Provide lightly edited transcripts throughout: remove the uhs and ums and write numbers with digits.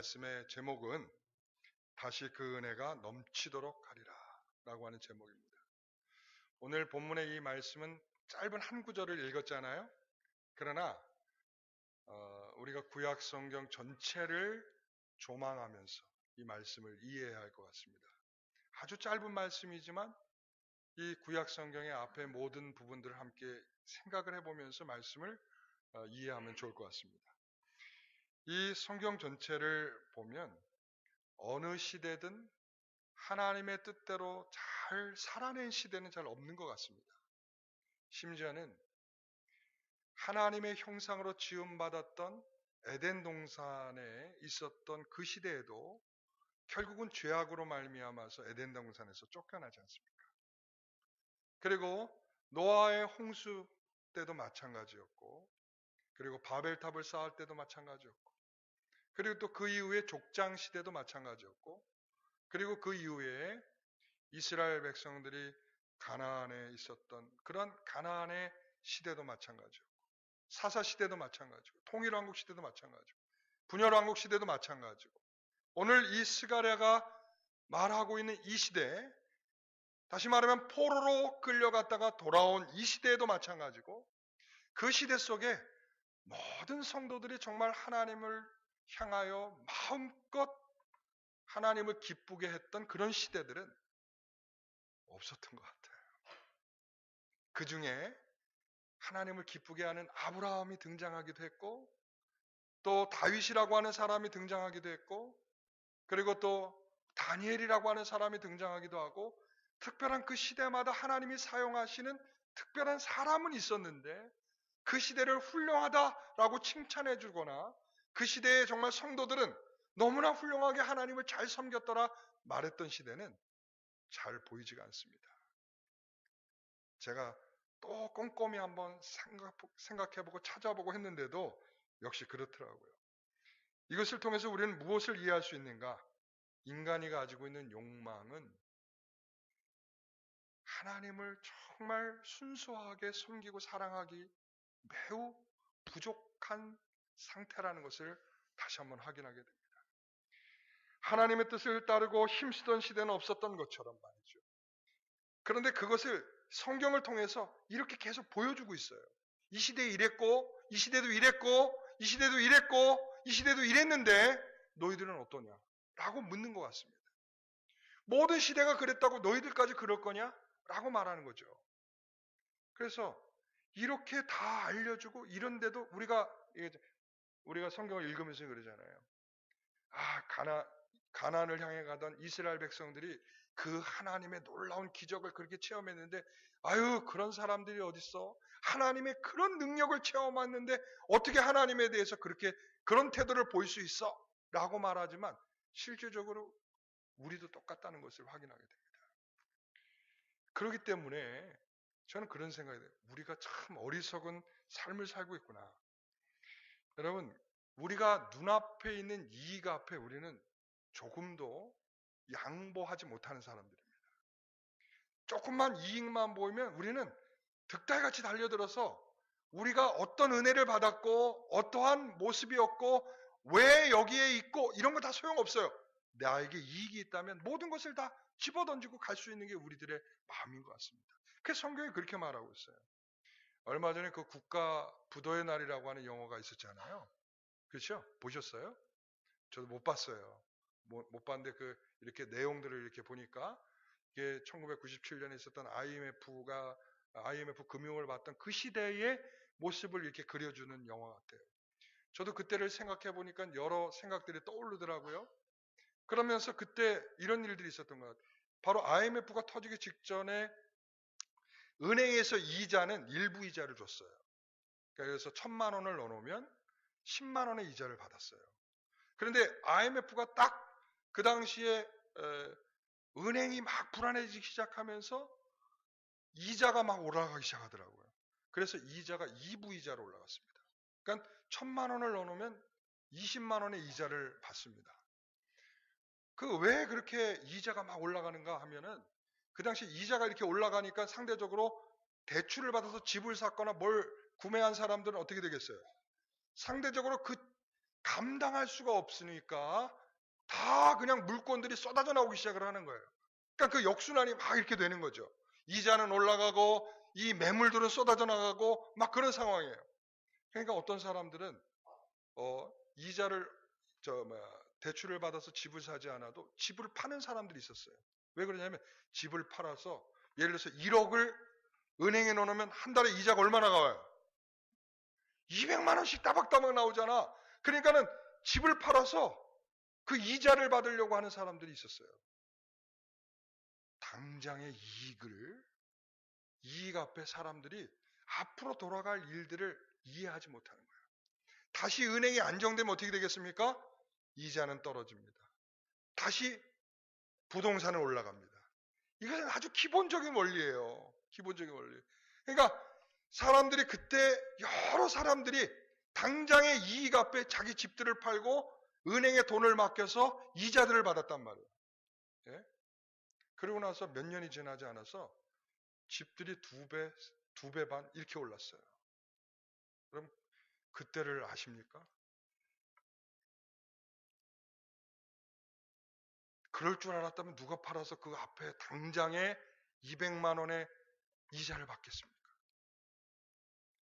말씀의 제목은 다시 그 은혜가 넘치도록 하리라 라고 하는 제목입니다. 오늘 본문의 이 말씀은 짧은 한 구절을 읽었잖아요. 그러나 우리가 구약 성경 전체를 조망하면서 이 말씀을 이해해야 할 것 같습니다. 아주 짧은 말씀이지만 이 구약 성경의 앞에 모든 부분들을 함께 생각을 해보면서 말씀을 이해하면 좋을 것 같습니다. 이 성경 전체를 보면 어느 시대든 하나님의 뜻대로 잘 살아낸 시대는 잘 없는 것 같습니다. 심지어는 하나님의 형상으로 지음받았던 에덴 동산에 있었던 그 시대에도 결국은 죄악으로 말미암아서 에덴 동산에서 쫓겨나지 않습니까? 그리고 노아의 홍수 때도 마찬가지였고, 그리고 바벨탑을 쌓을 때도 마찬가지였고, 그리고 또 그 이후에 족장 시대도 마찬가지였고, 그리고 그 이후에 이스라엘 백성들이 가나안에 있었던 그런 가나안의 시대도 마찬가지였고, 사사 시대도 마찬가지고, 통일왕국 시대도 마찬가지고, 분열왕국 시대도 마찬가지고, 오늘 이 스가랴가 말하고 있는 이 시대, 다시 말하면 포로로 끌려갔다가 돌아온 이 시대에도 마찬가지고, 그 시대 속에 모든 성도들이 정말 하나님을 향하여 마음껏 하나님을 기쁘게 했던 그런 시대들은 없었던 것 같아요. 그 중에 하나님을 기쁘게 하는 아브라함이 등장하기도 했고, 또 다윗이라고 하는 사람이 등장하기도 했고, 그리고 또 다니엘이라고 하는 사람이 등장하기도 하고, 특별한 그 시대마다 하나님이 사용하시는 특별한 사람은 있었는데, 그 시대를 훌륭하다라고 칭찬해 주거나, 그 시대에 정말 성도들은 너무나 훌륭하게 하나님을 잘 섬겼더라 말했던 시대는 잘 보이지가 않습니다. 제가 또 꼼꼼히 한번 생각해보고 찾아보고 했는데도 역시 그렇더라고요. 이것을 통해서 우리는 무엇을 이해할 수 있는가? 인간이 가지고 있는 욕망은 하나님을 정말 순수하게 섬기고 사랑하기 매우 부족한 상태라는 것을 다시 한번 확인하게 됩니다. 하나님의 뜻을 따르고 힘쓰던 시대는 없었던 것처럼 말이죠. 그런데 그것을 성경을 통해서 이렇게 계속 보여주고 있어요. 이 시대에 이랬고, 이 시대도 이랬고, 이 시대도 이랬고, 이 시대도 이랬는데 너희들은 어떠냐? 라고 묻는 것 같습니다. 모든 시대가 그랬다고 너희들까지 그럴 거냐? 라고 말하는 거죠. 그래서 이렇게 다 알려주고 이런데도 우리가 성경을 읽으면서 그러잖아요. 가나안을 향해 가던 이스라엘 백성들이 그 하나님의 놀라운 기적을 그렇게 체험했는데, 그런 사람들이 어딨어? 하나님의 그런 능력을 체험했는데 어떻게 하나님에 대해서 그런 태도를 보일 수 있어? 라고 말하지만 실질적으로 우리도 똑같다는 것을 확인하게 됩니다. 그렇기 때문에 저는 그런 생각이 돼요. 우리가 참 어리석은 삶을 살고 있구나. 여러분, 우리가 눈앞에 있는 이익 앞에 우리는 조금도 양보하지 못하는 사람들입니다. 조금만 이익만 보이면 우리는 득달같이 달려들어서 우리가 어떤 은혜를 받았고 어떠한 모습이었고 왜 여기에 있고 이런 거 다 소용없어요. 나에게 이익이 있다면 모든 것을 다 집어던지고 갈 수 있는 게 우리들의 마음인 것 같습니다. 그래서 성경이 그렇게 말하고 있어요. 얼마 전에 그 국가 부도의 날이라고 하는 영화가 있었잖아요. 그렇죠? 보셨어요? 저도 못 봤어요. 못 봤는데 이렇게 내용들을 이렇게 보니까 이게 1997년에 있었던 IMF 금융을 봤던 그 시대의 모습을 이렇게 그려주는 영화 같아요. 저도 그때를 생각해 보니까 여러 생각들이 떠오르더라고요. 그러면서 그때 이런 일들이 있었던 것 같아요. 바로 IMF가 터지기 직전에 은행에서 이자는 일부 이자를 줬어요. 그래서 1,000만 원을 넣어놓으면 10만 원의 이자를 받았어요. 그런데 IMF가 딱 그 당시에 은행이 막 불안해지기 시작하면서 이자가 막 올라가기 시작하더라고요. 그래서 이자가 2부 이자로 올라갔습니다. 그러니까 1,000만 원을 넣어놓으면 20만 원의 이자를 받습니다. 왜 그렇게 이자가 막 올라가는가 하면은 그 당시 이자가 이렇게 올라가니까 상대적으로 대출을 받아서 집을 샀거나 뭘 구매한 사람들은 어떻게 되겠어요? 상대적으로 그 감당할 수가 없으니까 다 그냥 물건들이 쏟아져 나오기 시작을 하는 거예요. 그러니까 그 역순환이 막 이렇게 되는 거죠. 이자는 올라가고 이 매물들은 쏟아져 나가고 막 그런 상황이에요. 그러니까 어떤 사람들은 이자를 대출을 받아서 집을 사지 않아도 집을 파는 사람들이 있었어요. 왜 그러냐면 집을 팔아서 예를 들어서 1억을 은행에 넣어놓으면 한 달에 이자가 얼마나 나와요? 200만 원씩 따박따박 나오잖아. 그러니까는 집을 팔아서 그 이자를 받으려고 하는 사람들이 있었어요. 당장의 이익 앞에 사람들이 앞으로 돌아갈 일들을 이해하지 못하는 거예요. 다시 은행이 안정되면 어떻게 되겠습니까? 이자는 떨어집니다. 다시 부동산은 올라갑니다. 이것은 아주 기본적인 원리예요. 기본적인 원리. 그러니까 사람들이 그때 여러 사람들이 당장의 이익 앞에 자기 집들을 팔고 은행에 돈을 맡겨서 이자들을 받았단 말이에요. 예? 그러고 나서 몇 년이 지나지 않아서 집들이 2배, 2배 반 이렇게 올랐어요. 그럼 그때를 아십니까? 그럴 줄 알았다면 누가 팔아서 그 앞에 당장에 200만 원의 이자를 받겠습니까?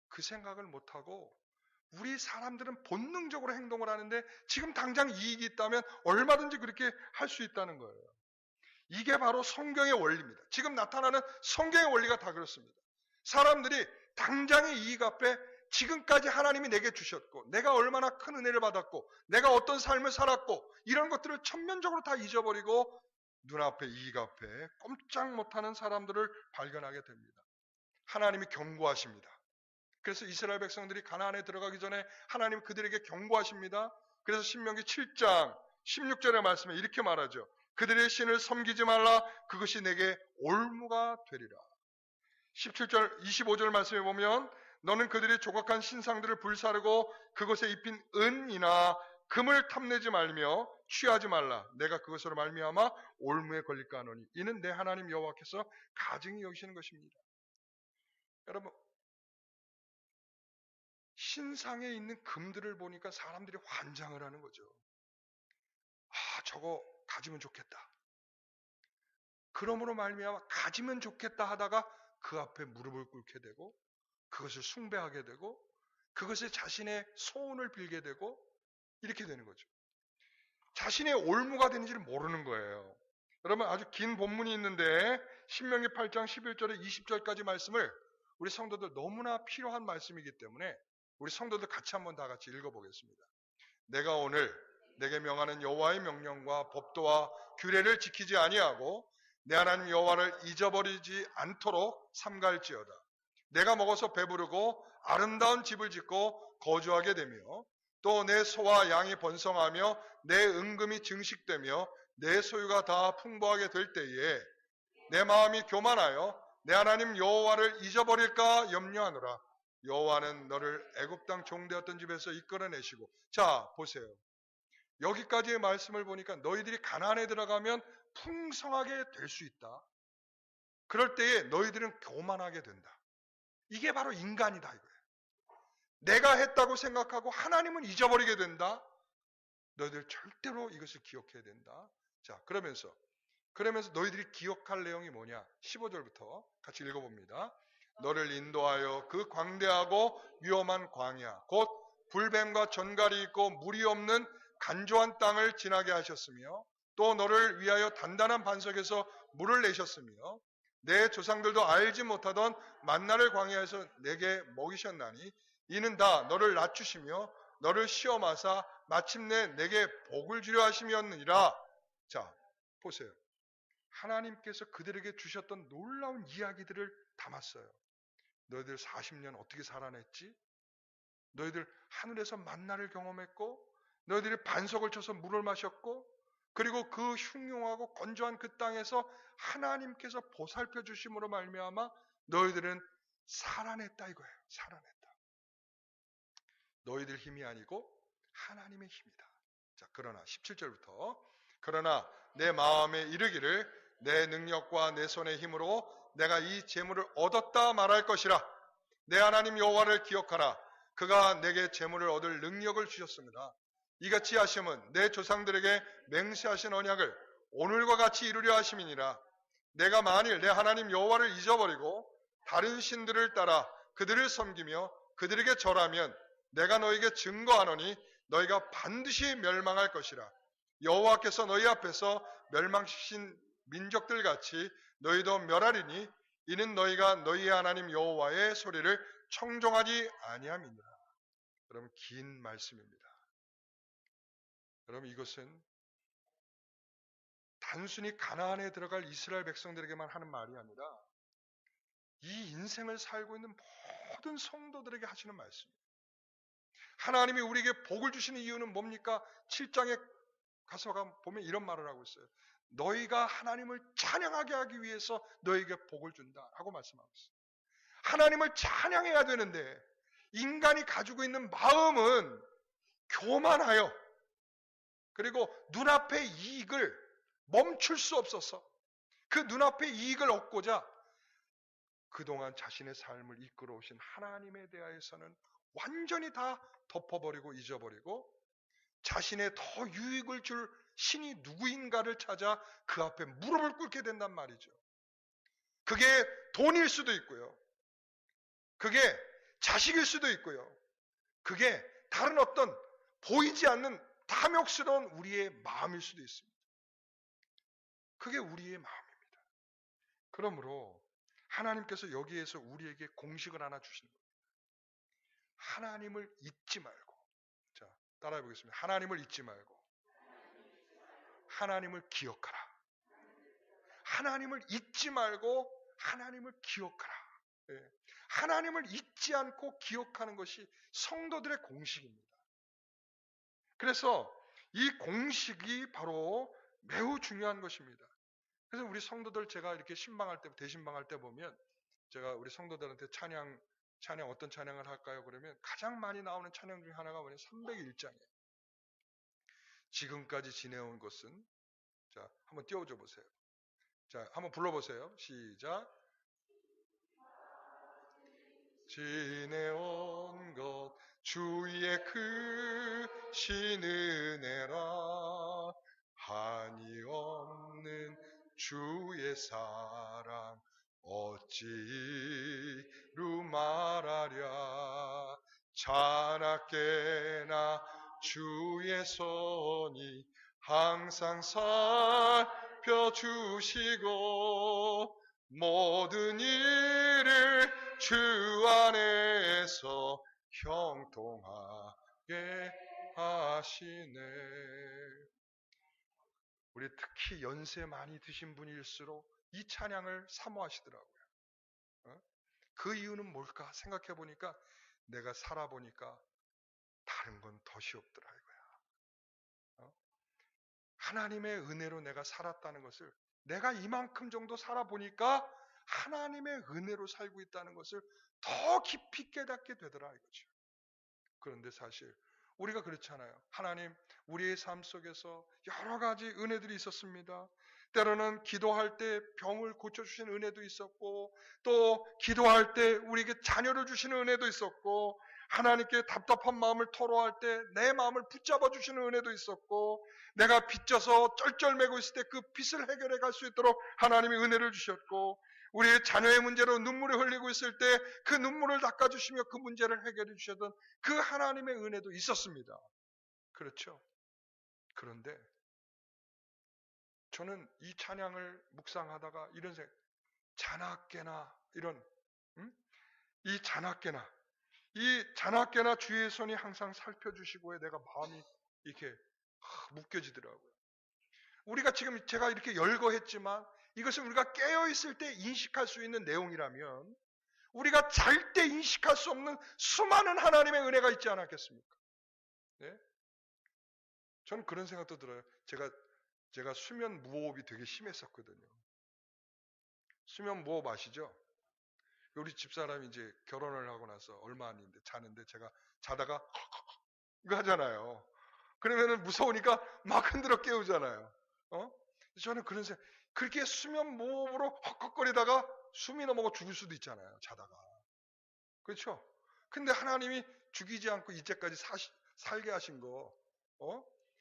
그 생각을 못하고 우리 사람들은 본능적으로 행동을 하는데 지금 당장 이익이 있다면 얼마든지 그렇게 할 수 있다는 거예요. 이게 바로 성경의 원리입니다. 지금 나타나는 성경의 원리가 다 그렇습니다. 사람들이 당장의 이익 앞에 지금까지 하나님이 내게 주셨고 내가 얼마나 큰 은혜를 받았고 내가 어떤 삶을 살았고 이런 것들을 천면적으로 다 잊어버리고 눈앞에 이익 앞에 꼼짝 못하는 사람들을 발견하게 됩니다. 하나님이 경고하십니다. 그래서 이스라엘 백성들이 가나안에 들어가기 전에 하나님 그들에게 경고하십니다. 그래서 신명기 7장 16절의 말씀에 이렇게 말하죠. 그들의 신을 섬기지 말라. 그것이 내게 올무가 되리라. 17절 25절 말씀에 보면 너는 그들의 조각한 신상들을 불사르고 그것에 입힌 은이나 금을 탐내지 말며 취하지 말라. 내가 그것으로 말미암아 올무에 걸릴까 하노니 이는 내 하나님 여호와께서 가증히 여기시는 것입니다. 여러분 신상에 있는 금들을 보니까 사람들이 환장을 하는 거죠. 아, 저거 가지면 좋겠다. 그러므로 말미암아 가지면 좋겠다 하다가 그 앞에 무릎을 꿇게 되고 그것을 숭배하게 되고 그것에 자신의 소원을 빌게 되고 이렇게 되는 거죠. 자신의 올무가 되는지를 모르는 거예요. 여러분 아주 긴 본문이 있는데 신명기 8장 11절에 20절까지 말씀을 우리 성도들 너무나 필요한 말씀이기 때문에 우리 성도들 같이 한번 다 같이 읽어보겠습니다. 내가 오늘 내게 명하는 여호와의 명령과 법도와 규례를 지키지 아니하고 내 하나님 여호와를 잊어버리지 않도록 삼갈지어다. 내가 먹어서 배부르고 아름다운 집을 짓고 거주하게 되며 또 내 소와 양이 번성하며 내 은금이 증식되며 내 소유가 다 풍부하게 될 때에 내 마음이 교만하여 내 하나님 여호와를 잊어버릴까 염려하노라. 여호와는 너를 애굽 땅 종되었던 집에서 이끌어내시고 자 보세요. 여기까지의 말씀을 보니까 너희들이 가나안에 들어가면 풍성하게 될 수 있다. 그럴 때에 너희들은 교만하게 된다. 이게 바로 인간이다 이거예요. 내가 했다고 생각하고 하나님은 잊어버리게 된다. 너희들 절대로 이것을 기억해야 된다. 자 그러면서 너희들이 기억할 내용이 뭐냐? 15절부터 같이 읽어봅니다. 너를 인도하여 그 광대하고 위험한 광야 곧 불뱀과 전갈이 있고 물이 없는 간조한 땅을 지나게 하셨으며 또 너를 위하여 단단한 반석에서 물을 내셨으며 내 조상들도 알지 못하던 만나를 광야에서 내게 먹이셨나니 이는 다 너를 낮추시며 너를 시험하사 마침내 내게 복을 주려 하심이었느니라. 자 보세요. 하나님께서 그들에게 주셨던 놀라운 이야기들을 담았어요. 너희들 40년 어떻게 살아냈지? 너희들 하늘에서 만나를 경험했고 너희들이 반석을 쳐서 물을 마셨고 그리고 그 흉흉하고 건조한 그 땅에서 하나님께서 보살펴 주심으로 말미암아 너희들은 살아냈다 이거예요. 살아냈다. 너희들 힘이 아니고 하나님의 힘이다. 자, 그러나 17절부터 그러나 내 마음에 이르기를 내 능력과 내 손의 힘으로 내가 이 재물을 얻었다 말할 것이라. 내 하나님 여호와를 기억하라. 그가 내게 재물을 얻을 능력을 주셨습니다. 이같이 하심은 내 조상들에게 맹세하신 언약을 오늘과 같이 이루려 하심이니라. 내가 만일 내 하나님 여호와를 잊어버리고 다른 신들을 따라 그들을 섬기며 그들에게 절하면 내가 너에게 증거하노니 너희가 반드시 멸망할 것이라. 여호와께서 너희 앞에서 멸망시킨 민족들 같이 너희도 멸하리니 이는 너희가 너희의 하나님 여호와의 소리를 청종하지 아니함이니라. 여러분, 긴 말씀입니다. 여러분, 이것은 단순히 가나안에 들어갈 이스라엘 백성들에게만 하는 말이 아니라 이 인생을 살고 있는 모든 성도들에게 하시는 말씀이에요. 하나님이 우리에게 복을 주시는 이유는 뭡니까? 7장에 가서 보면 이런 말을 하고 있어요. 너희가 하나님을 찬양하게 하기 위해서 너희에게 복을 준다라고 말씀하고 있어요. 하나님을 찬양해야 되는데 인간이 가지고 있는 마음은 교만하여 그리고 눈앞의 이익을 멈출 수 없어서 그 눈앞의 이익을 얻고자 그동안 자신의 삶을 이끌어 오신 하나님에 대하여서는 완전히 다 덮어버리고 잊어버리고 자신의 더 유익을 줄 신이 누구인가를 찾아 그 앞에 무릎을 꿇게 된단 말이죠. 그게 돈일 수도 있고요. 그게 자식일 수도 있고요. 그게 다른 어떤 보이지 않는 탐욕스러운 우리의 마음일 수도 있습니다. 그게 우리의 마음입니다. 그러므로 하나님께서 여기에서 우리에게 공식을 하나 주시는 겁니다. 하나님을 잊지 말고, 자, 따라해 보겠습니다. 하나님을 잊지 말고 하나님을 기억하라. 하나님을 잊지 말고 하나님을 기억하라. 예. 하나님을 잊지 않고 기억하는 것이 성도들의 공식입니다. 그래서 이 공식이 바로 매우 중요한 것입니다. 그래서 우리 성도들 제가 이렇게 신방할 때, 대신방할 때 보면 제가 우리 성도들한테 찬양 어떤 찬양을 할까요? 그러면 가장 많이 나오는 찬양 중에 하나가 뭐냐면 301장이에요. 지금까지 지내온 것은, 자, 한번 띄워줘 보세요. 자, 한번 불러보세요. 시작. 지내온 것 주의 크신 은혜라 한이 없는 주의 사랑 어찌 이루 말하랴. 자나깨나 주의 손이 항상 살펴주시고 모든 일을 주 안에서 형통하게 하시네. 우리 특히 연세 많이 드신 분일수록 이 찬양을 사모하시더라고요. 그 이유는 뭘까 생각해 보니까 내가 살아보니까 다른 건 덫이 없더라 이거야. 하나님의 은혜로 내가 살았다는 것을, 내가 이만큼 정도 살아보니까 하나님의 은혜로 살고 있다는 것을 더 깊이 깨닫게 되더라 이거죠. 그런데 사실 우리가 그렇잖아요. 하나님, 우리의 삶 속에서 여러 가지 은혜들이 있었습니다. 때로는 기도할 때 병을 고쳐주신 은혜도 있었고, 또 기도할 때 우리에게 자녀를 주시는 은혜도 있었고, 하나님께 답답한 마음을 토로할 때 내 마음을 붙잡아 주시는 은혜도 있었고, 내가 빚져서 쩔쩔매고 있을 때 그 빚을 해결해 갈 수 있도록 하나님이 은혜를 주셨고, 우리의 자녀의 문제로 눈물을 흘리고 있을 때 그 눈물을 닦아주시며 그 문제를 해결해 주셨던 그 하나님의 은혜도 있었습니다. 그렇죠? 그런데 저는 이 찬양을 묵상하다가 이런 생각, 자나깨나 이런 이 자나깨나 주의 손이 항상 살펴주시고에 내가 마음이 이렇게 묶여지더라고요. 우리가 지금 제가 이렇게 열거했지만 이것은 우리가 깨어있을 때 인식할 수 있는 내용이라면 우리가 잘 때 인식할 수 없는 수많은 하나님의 은혜가 있지 않았겠습니까? 네? 저는 그런 생각도 들어요. 제가 수면 무호흡이 되게 심했었거든요. 수면 무호흡 아시죠? 우리 집사람이 이제 결혼을 하고 나서 얼마 안 있는데 자는데 제가 자다가 이거 하잖아요. 그러면은 무서우니까 막 흔들어 깨우잖아요. 저는 그런 생각, 그렇게 수면 무호흡으로 헉헉거리다가 숨이 넘어가 죽을 수도 있잖아요. 자다가. 그렇죠? 근데 하나님이 죽이지 않고 이제까지 살게 하신 거,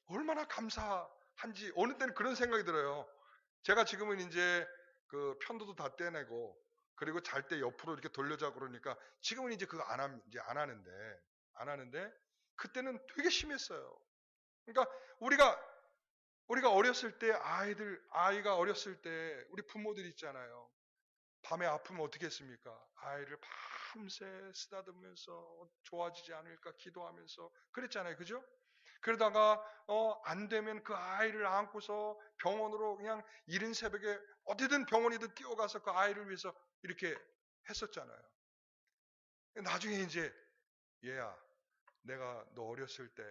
얼마나 감사한지 어느 때는 그런 생각이 들어요. 제가 지금은 이제 그 편도도 다 떼내고 그리고 잘 때 옆으로 이렇게 돌려자 그러니까 지금은 이제 그거 이제 안 하는데 그때는 되게 심했어요. 그러니까 우리가 어렸을 때 아이가 어렸을 때 우리 부모들 있잖아요. 밤에 아프면 어떻게 했습니까? 아이를 밤새 쓰다듬으면서 좋아지지 않을까 기도하면서 그랬잖아요. 그죠? 그러다가 안 되면 그 아이를 안고서 병원으로 그냥 이른 새벽에 어디든 병원이든 뛰어가서 그 아이를 위해서 이렇게 했었잖아요. 나중에 이제 얘야 내가 너 어렸을 때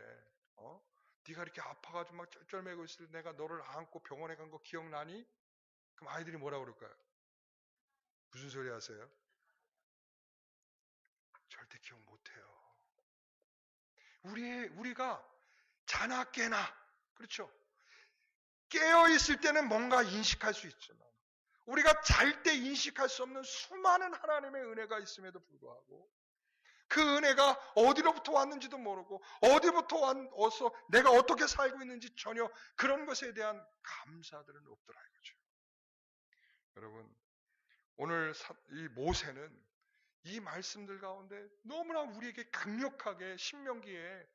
네가 이렇게 아파가지고 막 쩔쩔매고 있을 때 내가 너를 안고 병원에 간 거 기억나니? 그럼 아이들이 뭐라 그럴까요? 무슨 소리 하세요? 절대 기억 못해요. 우리가 자나 깨나 그렇죠? 깨어 있을 때는 뭔가 인식할 수 있지만 우리가 잘 때 인식할 수 없는 수많은 하나님의 은혜가 있음에도 불구하고 그 은혜가 어디로부터 왔는지도 모르고 어디부터 와서 내가 어떻게 살고 있는지 전혀 그런 것에 대한 감사들은 없더라 이거죠. 여러분 오늘 이 모세는 이 말씀들 가운데 너무나 우리에게 강력하게 신명기에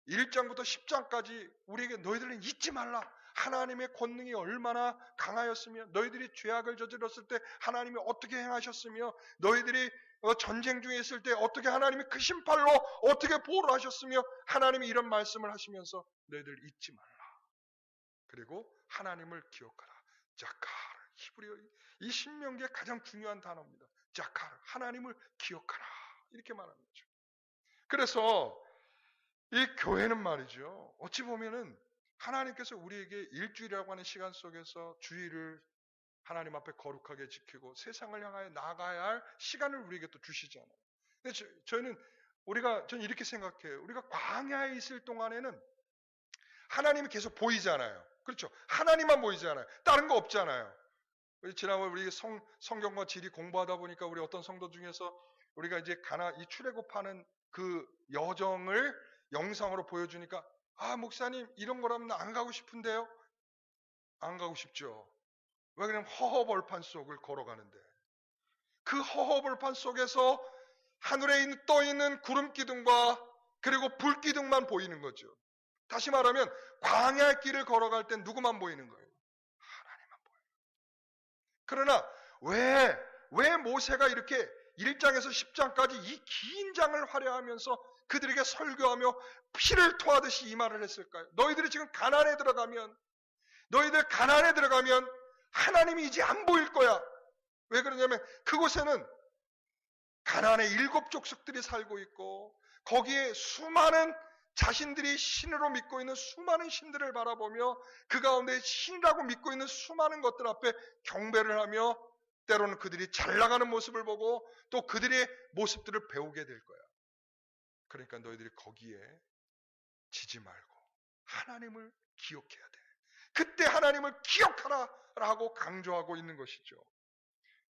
1장부터 10장까지 우리에게 너희들은 잊지 말라. 하나님의 권능이 얼마나 강하였으며 너희들이 죄악을 저질렀을 때 하나님이 어떻게 행하셨으며 너희들이 전쟁 중에 있을 때 어떻게 하나님이 그 심팔로 어떻게 보호를 하셨으며 하나님이 이런 말씀을 하시면서 너희들 잊지 말라. 그리고 하나님을 기억하라. 자카르. 히브리어 이 신명기의 가장 중요한 단어입니다. 자카르. 하나님을 기억하라. 이렇게 말하는 거죠. 그래서 이 교회는 말이죠. 어찌 보면은 하나님께서 우리에게 일주일이라고 하는 시간 속에서 주일을 하나님 앞에 거룩하게 지키고 세상을 향하여 나가야 할 시간을 우리에게 또 주시잖아요. 근데 저는 이렇게 생각해요. 우리가 광야에 있을 동안에는 하나님이 계속 보이잖아요. 그렇죠? 하나님만 보이잖아요. 다른 거 없잖아요. 지난번 우리 성경과 지리 공부하다 보니까 우리 어떤 성도 중에서 우리가 이제 이 출애굽하는 그 여정을 영상으로 보여주니까 목사님 이런 거라면 안 가고 싶은데요. 안 가고 싶죠. 왜 그러냐면 허허벌판 속을 걸어가는데 그 허허벌판 속에서 하늘에 떠 있는 구름 기둥과 그리고 불 기둥만 보이는 거죠. 다시 말하면 광야의 길을 걸어갈 땐 누구만 보이는 거예요? 하나님만 보여요. 그러나 왜 모세가 이렇게 1장에서 10장까지 이 긴 장을 활약하면서 그들에게 설교하며 피를 토하듯이 이 말을 했을까요? 너희들 가나안에 들어가면 하나님이 이제 안 보일 거야. 왜 그러냐면 그곳에는 가나안의 7 족속들이 살고 있고 거기에 수많은 자신들이 신으로 믿고 있는 수많은 신들을 바라보며 그 가운데 신이라고 믿고 있는 수많은 것들 앞에 경배를 하며 때로는 그들이 잘 나가는 모습을 보고 또 그들의 모습들을 배우게 될 거야. 그러니까 너희들이 거기에 지지 말고 하나님을 기억해야 돼. 그때 하나님을 기억하라 라고 강조하고 있는 것이죠.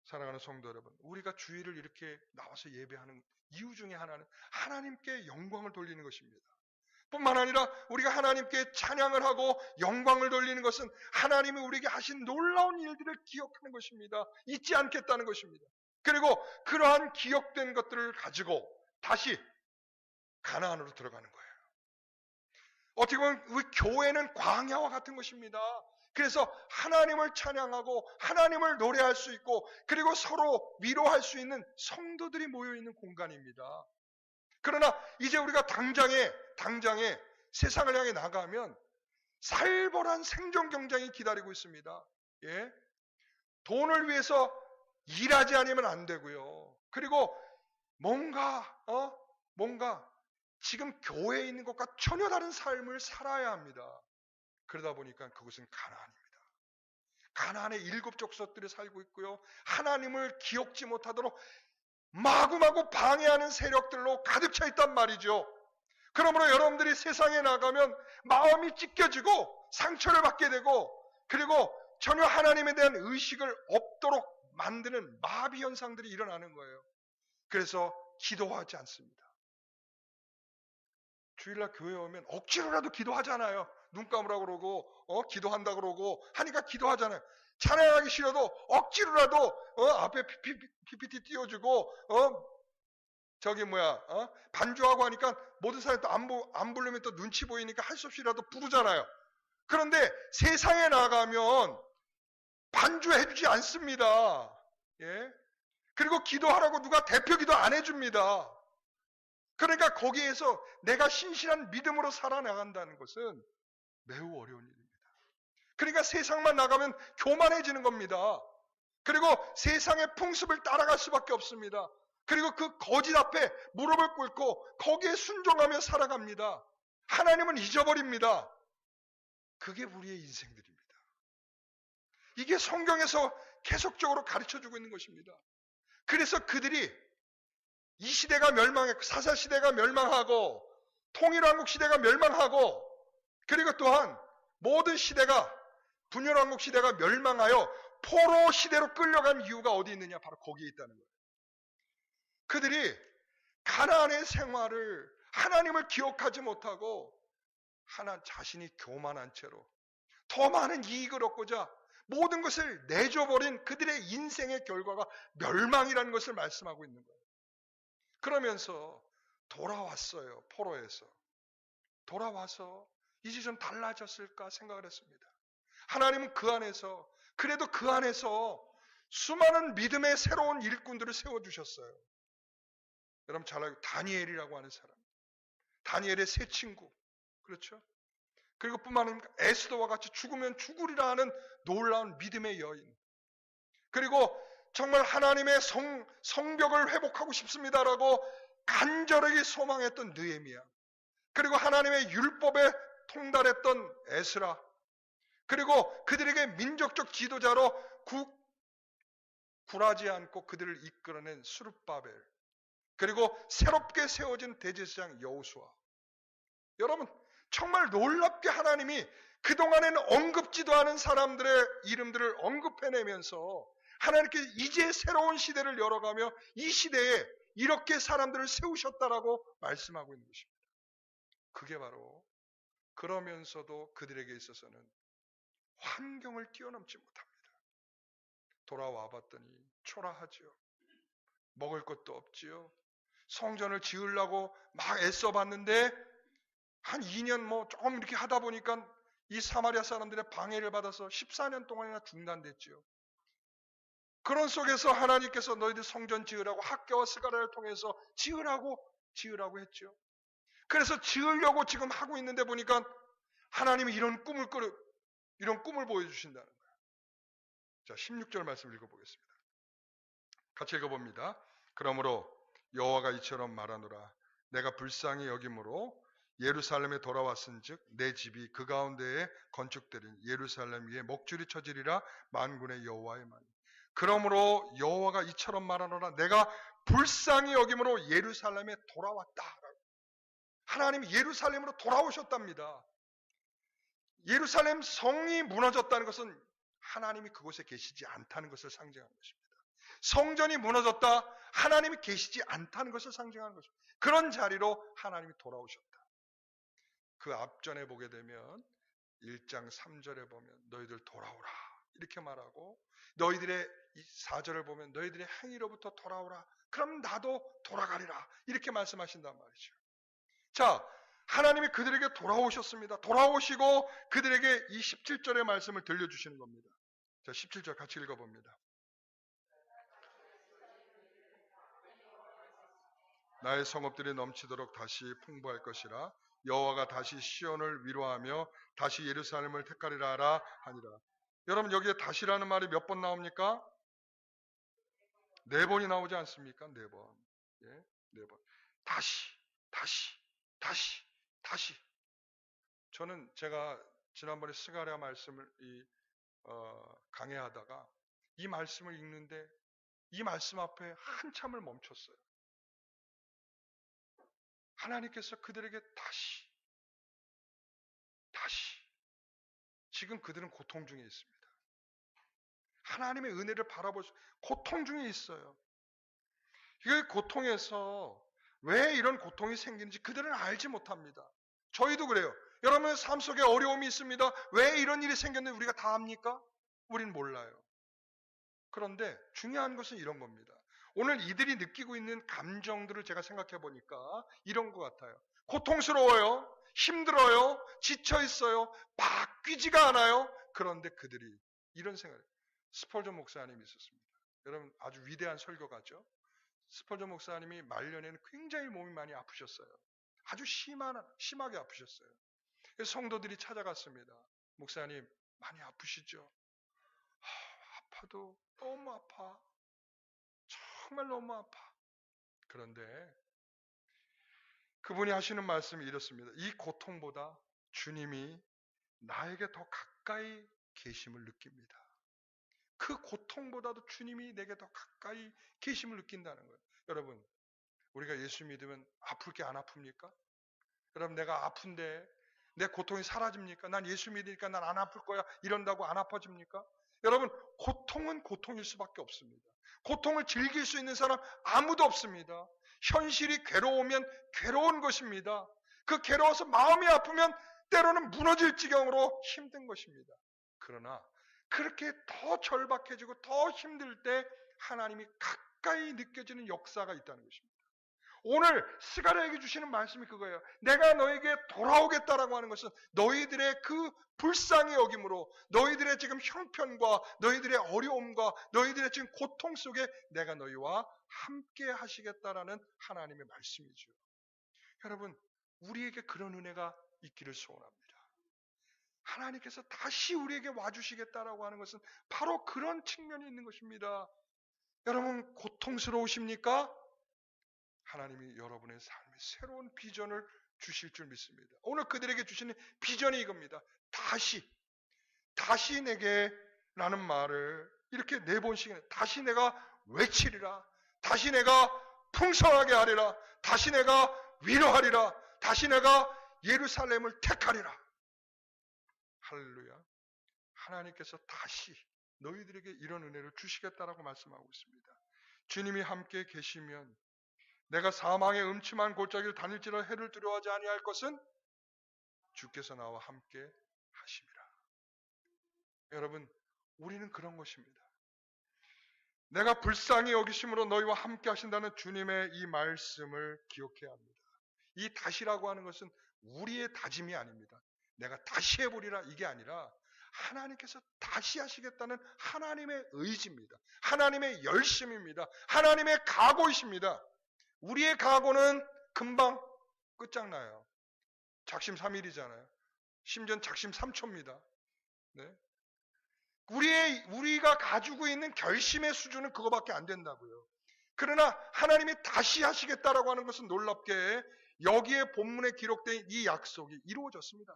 사랑하는 성도 여러분, 우리가 주일을 이렇게 나와서 예배하는 이유 중에 하나는 하나님께 영광을 돌리는 것입니다. 뿐만 아니라 우리가 하나님께 찬양을 하고 영광을 돌리는 것은 하나님이 우리에게 하신 놀라운 일들을 기억하는 것입니다. 잊지 않겠다는 것입니다. 그리고 그러한 기억된 것들을 가지고 다시 가나안으로 들어가는 거예요. 어떻게 보면 우리 교회는 광야와 같은 것입니다. 그래서 하나님을 찬양하고 하나님을 노래할 수 있고 그리고 서로 위로할 수 있는 성도들이 모여있는 공간입니다. 그러나 이제 우리가 당장에 세상을 향해 나가면 살벌한 생존 경쟁이 기다리고 있습니다. 예? 돈을 위해서 일하지 않으면 안 되고요. 그리고 뭔가 지금 교회에 있는 것과 전혀 다른 삶을 살아야 합니다. 그러다 보니까 그것은 가나안입니다. 가나안의 7 족속들이 살고 있고요. 하나님을 기억지 못하도록 마구마구 방해하는 세력들로 가득 차 있단 말이죠. 그러므로 여러분들이 세상에 나가면 마음이 찢겨지고 상처를 받게 되고 그리고 전혀 하나님에 대한 의식을 없도록 만드는 마비 현상들이 일어나는 거예요. 그래서 기도하지 않습니다. 주일날 교회 오면 억지로라도 기도하잖아요. 눈 감으라고 그러고 기도한다 그러고 하니까 기도하잖아요. 찬양하기 싫어도 억지로라도 앞에 PPT 띄워주고 반주하고 하니까 모든 사람이 또 안 부르면 또 눈치 보이니까 할 수 없이라도 부르잖아요. 그런데 세상에 나가면 반주해주지 않습니다. 예? 그리고 기도하라고 누가 대표 기도 안 해줍니다. 그러니까 거기에서 내가 신실한 믿음으로 살아나간다는 것은 매우 어려운 일입니다. 그러니까 세상만 나가면 교만해지는 겁니다. 그리고 세상의 풍습을 따라갈 수밖에 없습니다. 그리고 그 거짓 앞에 무릎을 꿇고 거기에 순종하며 살아갑니다. 하나님은 잊어버립니다. 그게 우리의 인생들입니다. 이게 성경에서 계속적으로 가르쳐주고 있는 것입니다. 그래서 그들이 이 시대가 멸망했고 사사시대가 멸망하고 통일왕국 시대가 멸망하고 그리고 또한 모든 시대가 분열왕국 시대가 멸망하여 포로 시대로 끌려간 이유가 어디 있느냐? 바로 거기에 있다는 거예요. 그들이 가나안의 생활을 하나님을 기억하지 못하고 자신이 교만한 채로 더 많은 이익을 얻고자 모든 것을 내줘버린 그들의 인생의 결과가 멸망이라는 것을 말씀하고 있는 거예요. 그러면서 돌아왔어요. 포로에서. 돌아와서 이제 좀 달라졌을까 생각을 했습니다. 하나님은 그래도 그 안에서 수많은 믿음의 새로운 일꾼들을 세워주셨어요. 여러분 잘 알고 다니엘이라고 하는 사람. 다니엘의 세 친구. 그렇죠? 그리고 뿐만 아니라 에스더와 같이 죽으면 죽으리라 하는 놀라운 믿음의 여인. 그리고 정말 하나님의 성벽을 회복하고 싶습니다라고 간절하게 소망했던 느헤미야. 그리고 하나님의 율법에 통달했던 에스라. 그리고 그들에게 민족적 지도자로 굴하지 않고 그들을 이끌어낸 수룹바벨. 그리고 새롭게 세워진 대제사장 여호수아. 여러분 정말 놀랍게 하나님이 그동안에는 언급지도 않은 사람들의 이름들을 언급해내면서 하나님께 이제 새로운 시대를 열어가며 이 시대에 이렇게 사람들을 세우셨다라고 말씀하고 있는 것입니다. 그게 바로 그러면서도 그들에게 있어서는 환경을 뛰어넘지 못합니다. 돌아와 봤더니 초라하지요. 먹을 것도 없지요. 성전을 지으려고 막 애써 봤는데 한 2년 조금 이렇게 하다 보니까 이 사마리아 사람들의 방해를 받아서 14년 동안이나 중단됐지요. 그런 속에서 하나님께서 너희들 성전 지으라고 학교와 스가랴를 통해서 지으라고 했죠. 그래서 지으려고 지금 하고 있는데 보니까 하나님이 이런 꿈을 보여주신다는 거예요. 자, 16절 말씀 읽어보겠습니다. 같이 읽어봅니다. 그러므로 여호와가 이처럼 말하노라. 내가 불쌍히 여김으로 예루살렘에 돌아왔은즉 내 집이 그 가운데에 건축되린 예루살렘 위에 목줄이 쳐지리라. 만군의 여호와의 말. 그러므로 여호와가 이처럼 말하노라. 내가 불쌍히 여김으로 예루살렘에 돌아왔다. 하나님이 예루살렘으로 돌아오셨답니다. 예루살렘 성이 무너졌다는 것은 하나님이 그곳에 계시지 않다는 것을 상징하는 것입니다. 성전이 무너졌다. 하나님이 계시지 않다는 것을 상징하는 것입니다. 그런 자리로 하나님이 돌아오셨다. 그 앞전에 보게 되면 1장 3절에 보면 너희들 돌아오라 이렇게 말하고 너희들의 4절을 보면 너희들의 행위로부터 돌아오라. 그럼 나도 돌아가리라 이렇게 말씀하신단 말이죠. 자, 하나님이 그들에게 돌아오셨습니다. 돌아오시고 그들에게 이 17절의 말씀을 들려주시는 겁니다. 자, 17절 같이 읽어봅니다. 나의 성읍들이 넘치도록 다시 풍부할 것이라. 여호와가 다시 시온을 위로하며 다시 예루살렘을 택하리라 하니라. 여러분 여기에 다시라는 말이 몇 번 나옵니까? 4번이 나오지 않습니까? 4번. 예, 4번. 다시. 저는 제가 지난번에 스가랴 말씀을 강해하다가 이 말씀을 읽는데 이 말씀 앞에 한참을 멈췄어요. 하나님께서 그들에게 다시 지금 그들은 고통 중에 있습니다. 하나님의 은혜를 바라볼 수 고통 중에 있어요. 이 고통에서 왜 이런 고통이 생기는지 그들은 알지 못합니다. 저희도 그래요. 여러분 삶 속에 어려움이 있습니다. 왜 이런 일이 생겼는지 우리가 다 압니까? 우린 몰라요. 그런데 중요한 것은 이런 겁니다. 오늘 이들이 느끼고 있는 감정들을 제가 생각해 보니까 이런 것 같아요. 고통스러워요. 힘들어요. 지쳐 있어요. 바뀌지가 않아요. 그런데 그들이 이런 생각을 스펄전 목사님이 있었습니다. 여러분 아주 위대한 설교가죠. 스펄전 목사님이 말년에는 굉장히 몸이 많이 아프셨어요. 아주 심하게 아프셨어요. 그래서 성도들이 찾아갔습니다. 목사님 많이 아프시죠? 아파도 너무 아파. 정말 너무 아파. 그런데 그분이 하시는 말씀이 이렇습니다. 이 고통보다 주님이 나에게 더 가까이 계심을 느낍니다. 그 고통보다도 주님이 내게 더 가까이 계심을 느낀다는 거예요. 여러분, 우리가 예수 믿으면 아플 게 안 아픕니까? 여러분, 내가 아픈데 내 고통이 사라집니까? 난 예수 믿으니까 난 안 아플 거야. 이런다고 안 아파집니까? 여러분, 고통은 고통일 수밖에 없습니다. 고통을 즐길 수 있는 사람 아무도 없습니다. 현실이 괴로우면 괴로운 것입니다. 그 괴로워서 마음이 아프면 때로는 무너질 지경으로 힘든 것입니다. 그러나 그렇게 더 절박해지고 더 힘들 때 하나님이 가까이 느껴지는 역사가 있다는 것입니다. 오늘 스가랴에게 주시는 말씀이 그거예요. 내가 너에게 돌아오겠다라고 하는 것은 너희들의 그 불쌍히 여김으로 너희들의 지금 형편과 너희들의 어려움과 너희들의 지금 고통 속에 내가 너희와 함께 하시겠다라는 하나님의 말씀이죠. 여러분, 우리에게 그런 은혜가 있기를 소원합니다. 하나님께서 다시 우리에게 와주시겠다라고 하는 것은 바로 그런 측면이 있는 것입니다. 여러분, 고통스러우십니까? 하나님이 여러분의 삶에 새로운 비전을 주실 줄 믿습니다. 오늘 그들에게 주시는 비전이 이겁니다. 다시 내게 라는 말을 이렇게 4번씩 다시 내가 외치리라. 다시 내가 풍성하게 하리라. 다시 내가 위로하리라. 다시 내가 예루살렘을 택하리라. 할렐루야. 하나님께서 다시 너희들에게 이런 은혜를 주시겠다라고 말씀하고 있습니다. 주님이 함께 계시면 내가 사망의 음침한 골짜기를 다닐지라 해를 두려워하지 아니할 것은 주께서 나와 함께 하심이라. 여러분, 우리는 그런 것입니다. 내가 불쌍히 여기심으로 너희와 함께 하신다는 주님의 이 말씀을 기억해야 합니다. 이 다시라고 하는 것은 우리의 다짐이 아닙니다. 내가 다시 해보리라 이게 아니라 하나님께서 다시 하시겠다는 하나님의 의지입니다. 하나님의 열심입니다. 하나님의 각오이십니다. 우리의 각오는 금방 끝장나요. 작심 3일이잖아요. 심지어 작심 3초입니다. 네? 우리가 가지고 있는 결심의 수준은 그거밖에 안 된다고요. 그러나 하나님이 다시 하시겠다라고 하는 것은 놀랍게 여기에 본문에 기록된 이 약속이 이루어졌습니다.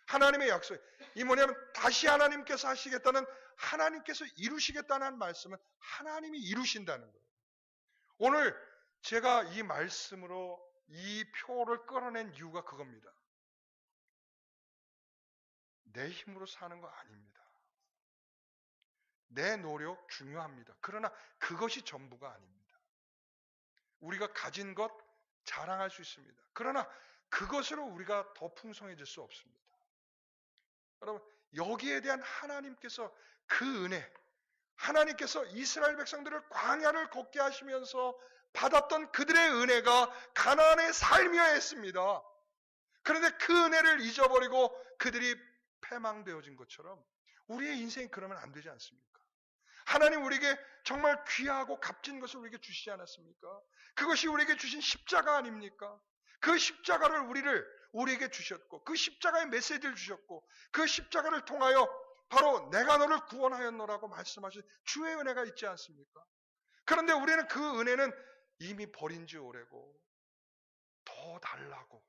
하나님의 약속. 이 뭐냐면 다시 하나님께서 하시겠다는 하나님께서 이루시겠다는 말씀은 하나님이 이루신다는 거예요. 오늘 제가 이 말씀으로 이 표를 끌어낸 이유가 그겁니다. 내 힘으로 사는 거 아닙니다. 내 노력 중요합니다. 그러나 그것이 전부가 아닙니다. 우리가 가진 것 자랑할 수 있습니다. 그러나 그것으로 우리가 더 풍성해질 수 없습니다. 여러분, 여기에 대한 하나님께서 그 은혜, 하나님께서 이스라엘 백성들을 광야를 걷게 하시면서 받았던 그들의 은혜가 가나안의 삶이었습니다. 그런데 그 은혜를 잊어버리고 그들이 패망되어진 것처럼 우리의 인생이 그러면 안 되지 않습니까? 하나님 우리에게 정말 귀하고 값진 것을 우리에게 주시지 않았습니까? 그것이 우리에게 주신 십자가 아닙니까? 그 십자가를 우리에게 주셨고 그 십자가의 메시지를 주셨고 그 십자가를 통하여 바로 내가 너를 구원하였노라고 말씀하신 주의 은혜가 있지 않습니까? 그런데 우리는 그 은혜는 이미 버린 지 오래고 더 달라고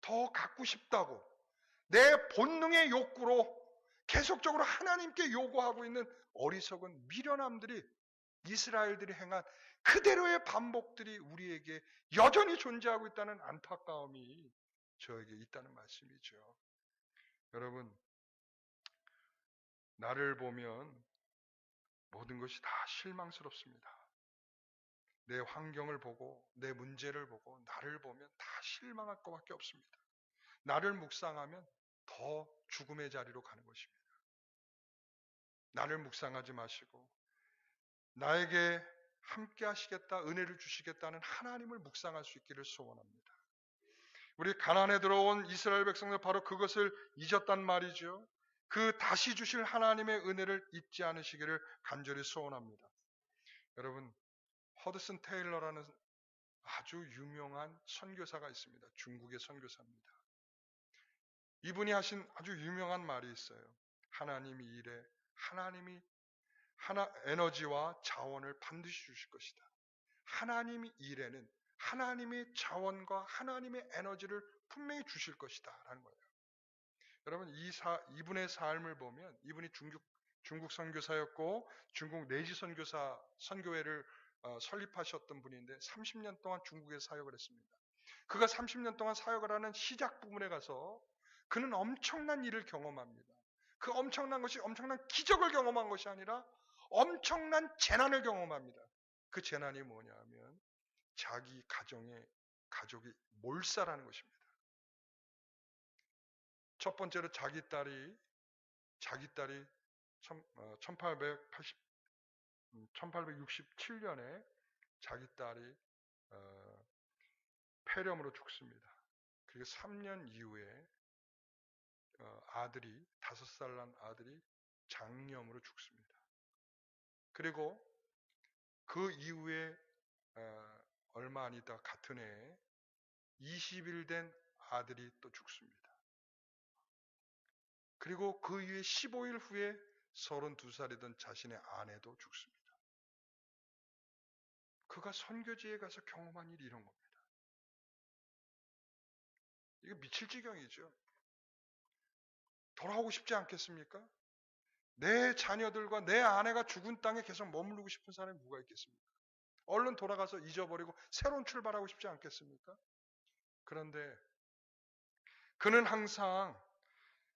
더 갖고 싶다고 내 본능의 욕구로 계속적으로 하나님께 요구하고 있는 어리석은 미련함들이 이스라엘들이 행한 그대로의 반복들이 우리에게 여전히 존재하고 있다는 안타까움이 저에게 있다는 말씀이죠. 여러분, 나를 보면 모든 것이 다 실망스럽습니다. 내 환경을 보고 내 문제를 보고 나를 보면 다 실망할 것밖에 없습니다. 나를 묵상하면 더 죽음의 자리로 가는 것입니다. 나를 묵상하지 마시고 나에게 함께 하시겠다, 은혜를 주시겠다는 하나님을 묵상할 수 있기를 소원합니다. 우리 가나안에 들어온 이스라엘 백성들 바로 그것을 잊었단 말이죠. 그 다시 주실 하나님의 은혜를 잊지 않으시기를 간절히 소원합니다. 여러분, 허드슨 테일러라는 아주 유명한 선교사가 있습니다. 중국의 선교사입니다. 이분이 하신 아주 유명한 말이 있어요. 하나님이 일에 하나님이 에너지와 자원을 반드시 주실 것이다. 하나님이 일에는 하나님의 자원과 하나님의 에너지를 분명히 주실 것이다 라는 거예요. 여러분 이분의 삶을 보면 이분이 중국 선교사였고 중국 내지 선교회를 설립하셨던 분인데 30년 동안 중국에 사역을 했습니다. 그가 30년 동안 사역을 하는 시작 부분에 가서 그는 엄청난 일을 경험합니다. 그 엄청난 것이 엄청난 기적을 경험한 것이 아니라 엄청난 재난을 경험합니다. 그 재난이 뭐냐 하면 자기 가족이 몰살하는 것입니다. 첫 번째로 자기 딸이 1867년에 자기 딸이 폐렴으로 죽습니다. 그리고 3년 이후에 아들이 5살 난 아들이 장염으로 죽습니다. 그리고 그 이후에 얼마 아니다 같은 해에 20일 된 아들이 또 죽습니다. 그리고 그 이후에 15일 후에 32살이던 자신의 아내도 죽습니다. 그가 선교지에 가서 경험한 일이 이런 겁니다. 이거 미칠 지경이죠. 돌아오고 싶지 않겠습니까? 내 자녀들과 내 아내가 죽은 땅에 계속 머무르고 싶은 사람이 누가 있겠습니까? 얼른 돌아가서 잊어버리고 새로운 출발하고 싶지 않겠습니까? 그런데 그는 항상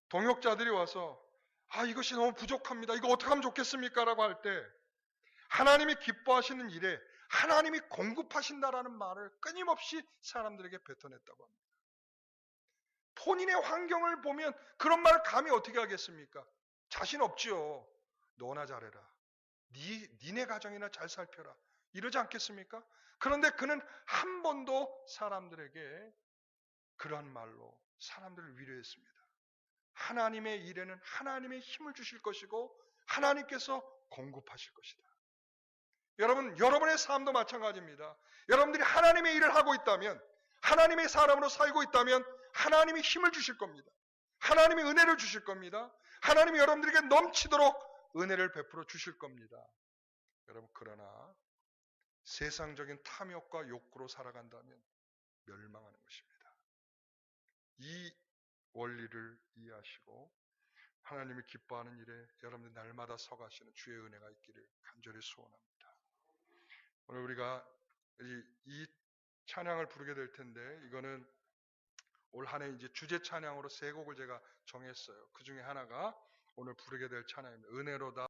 동역자들이 와서 이것이 너무 부족합니다. 이거 어떻게 하면 좋겠습니까? 라고 할 때 하나님이 기뻐하시는 일에 하나님이 공급하신다라는 말을 끊임없이 사람들에게 뱉어냈다고 합니다. 본인의 환경을 보면 그런 말을 감히 어떻게 하겠습니까? 자신 없지요. 너나 잘해라. 니네 가정이나 잘 살펴라. 이러지 않겠습니까? 그런데 그는 한 번도 사람들에게 그러한 말로 사람들을 위로했습니다. 하나님의 일에는 하나님의 힘을 주실 것이고 하나님께서 공급하실 것이다. 여러분, 여러분의 삶도 마찬가지입니다. 여러분들이 하나님의 일을 하고 있다면, 하나님의 사람으로 살고 있다면 하나님이 힘을 주실 겁니다. 하나님이 은혜를 주실 겁니다. 하나님이 여러분들에게 넘치도록 은혜를 베풀어 주실 겁니다. 여러분, 그러나 세상적인 탐욕과 욕구로 살아간다면 멸망하는 것입니다. 이 원리를 이해하시고 하나님이 기뻐하는 일에 여러분들 날마다 서가시는 주의 은혜가 있기를 간절히 소원합니다. 오늘 우리가 이 찬양을 부르게 될 텐데 이거는 올 한 해 이제 주제 찬양으로 3곡을 제가 정했어요. 그 중에 하나가 오늘 부르게 될 찬양입니다. 은혜로다.